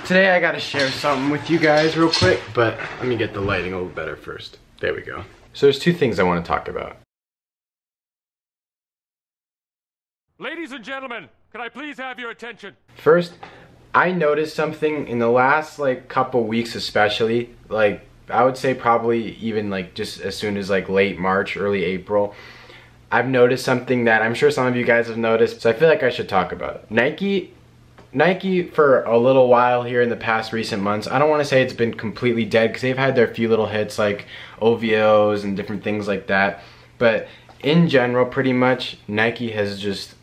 Today I gotta share something with you guys real quick, but let me get the lighting a little better first. There we go. So there's two things I want to talk about. Ladies and gentlemen, can I please have your attention? First, I noticed something in the last like couple weeks especially, like I would say probably even like just as soon as like late March, early April. I've noticed something that I'm sure some of you guys have noticed, so I feel like I should talk about it. Nike for a little while here in the past recent months, I don't want to say it's been completely dead because they've had their few little hits like OVOs and different things like that, but in general pretty much Nike has just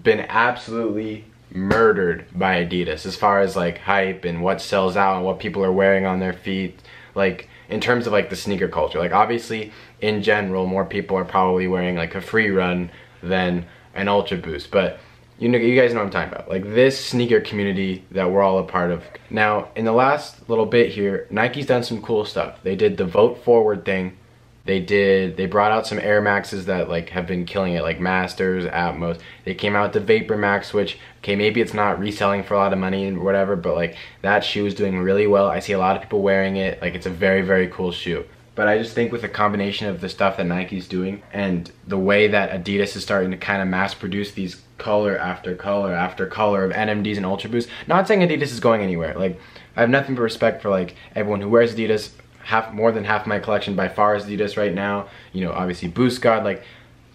been absolutely murdered by Adidas as far as like hype and what sells out and what people are wearing on their feet, like in terms of like the sneaker culture. Like obviously in general more people are probably wearing like a Free Run than an Ultra Boost, but you guys know what I'm talking about, like this sneaker community that we're all a part of. Now in the last little bit here, Nike's done some cool stuff. They did the Vote Forward thing. They brought out some Air Maxes that like have been killing it, like Masters, Atmos. They came out with the Vapor Max, which, okay, maybe it's not reselling for a lot of money and whatever, but like that shoe is doing really well. I see a lot of people wearing it. Like it's a very, very cool shoe. But I just think with the combination of the stuff that Nike's doing and the way that Adidas is starting to kind of mass produce these color after color after color of NMDs and Ultra Boosts. Not saying Adidas is going anywhere. Like I have nothing but respect for like everyone who wears Adidas. More than half my collection by far is Adidas right now. You know, obviously Boost God, like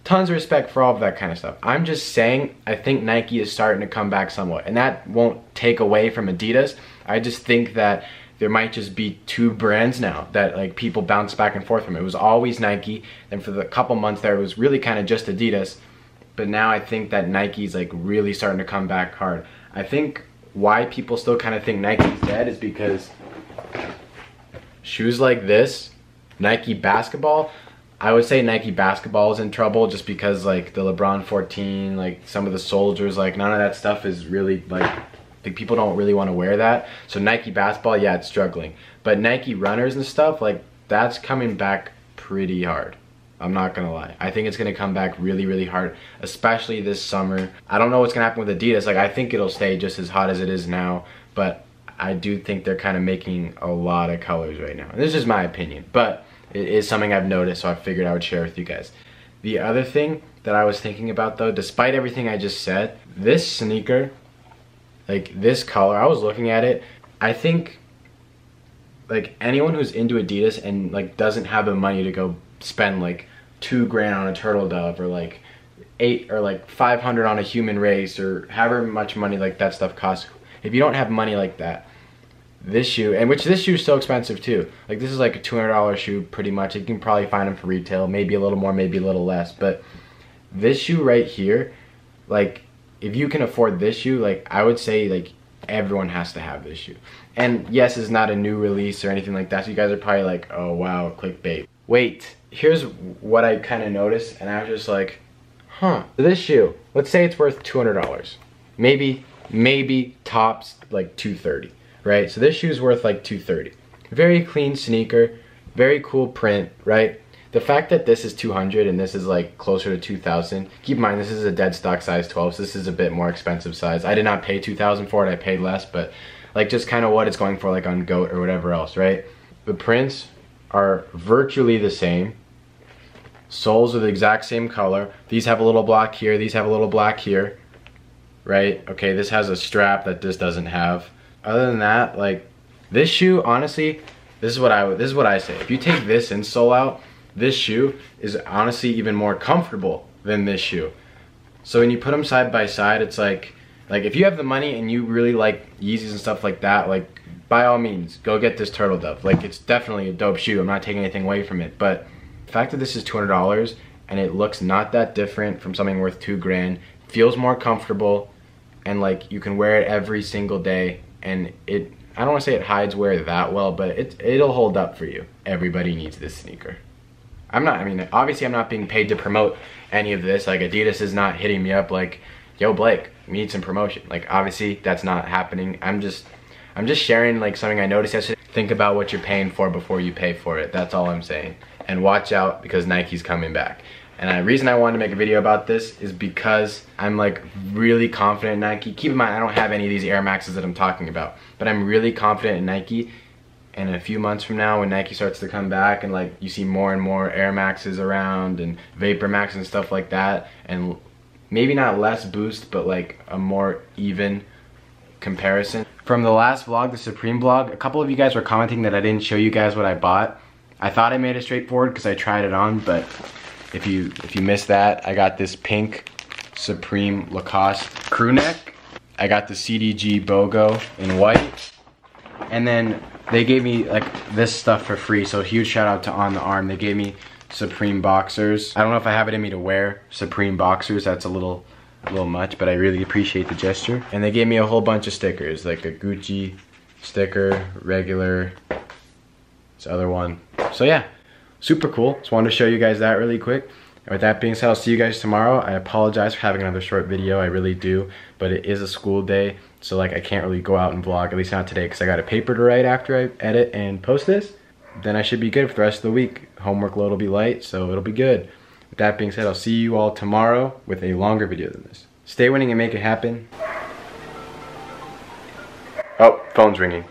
tons of respect for all of that kind of stuff. I'm just saying I think Nike is starting to come back somewhat, and that won't take away from Adidas. I just think that there might just be two brands now that like people bounce back and forth from. It was always Nike, and for the couple months there it was really kind of just Adidas, but now I think that Nike's like really starting to come back hard. I think why people still kind of think Nike's dead is because shoes like this, Nike basketball, I would say Nike basketball is in trouble just because like the LeBron 14, like some of the soldiers, like none of that stuff is really like people don't really want to wear that. So Nike basketball, yeah, it's struggling. But Nike runners and stuff, like that's coming back pretty hard. I'm not gonna lie. I think it's gonna come back really, really hard, especially this summer. I don't know what's gonna happen with Adidas. Like I think it'll stay just as hot as it is now, but I do think they're kind of making a lot of colors right now. And this is my opinion, but it is something I've noticed, so I figured I would share with you guys. The other thing that I was thinking about though, despite everything I just said, this sneaker, like this color, I was looking at it, I think like anyone who's into Adidas and like doesn't have the money to go spend like $2 grand on a turtle dove or like $800 or like $500 on a human race or however much money like that stuff costs. If you don't have money like that, this shoe, and which this shoe is so expensive too. Like this is like a $200 shoe pretty much. You can probably find them for retail, maybe a little more, maybe a little less. But this shoe right here, like if you can afford this shoe, like I would say like everyone has to have this shoe. And yes, it's not a new release or anything like that. So you guys are probably like, oh wow, clickbait. Wait, here's what I kind of noticed, and I was just like, huh. This shoe, let's say it's worth $200. Maybe tops like $230, right? So this shoe is worth like $230. Very clean sneaker, very cool print, right? The fact that this is $200 and this is like closer to $2,000. Keep in mind this is a dead stock size 12, so this is a bit more expensive size. I did not pay $2,000 for it. I paid less, but like just kind of what it's going for like on GOAT or whatever else, right? The prints are virtually the same. Soles are the exact same color. These have a little black here. These have a little black here. Right? Okay, this has a strap that this doesn't have. Other than that, like this shoe, honestly, this is what I say. If you take this insole out, this shoe is honestly even more comfortable than this shoe. So when you put them side by side, it's like if you have the money and you really like Yeezys and stuff like that, like by all means, go get this Turtle Dove. Like it's definitely a dope shoe. I'm not taking anything away from it, but the fact that this is $200 and it looks not that different from something worth $2 grand, feels more comfortable, and like you can wear it every single day, and I don't want to say it hides wear that well, but it'll hold up for you. Everybody needs this sneaker. Obviously I'm not being paid to promote any of this. Like Adidas is not hitting me up like, yo Blake, we need some promotion. Like obviously that's not happening. I'm just sharing like something I noticed yesterday. Think about what you're paying for before you pay for it. That's all I'm saying. And watch out because Nike's coming back. And the reason I wanted to make a video about this is because I'm like really confident in Nike. Keep in mind, I don't have any of these Air Maxes that I'm talking about, but I'm really confident in Nike. And a few months from now, when Nike starts to come back and like you see more and more Air Maxes around and Vapor Max and stuff like that, and maybe not less boost, but like a more even comparison. From the last vlog, the Supreme vlog, a couple of you guys were commenting that I didn't show you guys what I bought. I thought I made it straightforward because I tried it on, but if you missed that, I got this pink Supreme Lacoste crew neck. I got the CDG BOGO in white. And then they gave me like this stuff for free, so huge shout out to On The Arm. They gave me Supreme boxers. I don't know if I have it in me to wear Supreme boxers. That's a little much, but I really appreciate the gesture. And they gave me a whole bunch of stickers, like a Gucci sticker, regular, this other one. So yeah, super cool. Just wanted to show you guys that really quick. And with that being said, I'll see you guys tomorrow. I apologize for having another short video, I really do, but it is a school day, so like I can't really go out and vlog, at least not today, because I got a paper to write after I edit and post this. Then I should be good for the rest of the week. Homework load will be light, so it'll be good. With that being said, I'll see you all tomorrow with a longer video than this. Stay winning and make it happen. Oh, phone's ringing.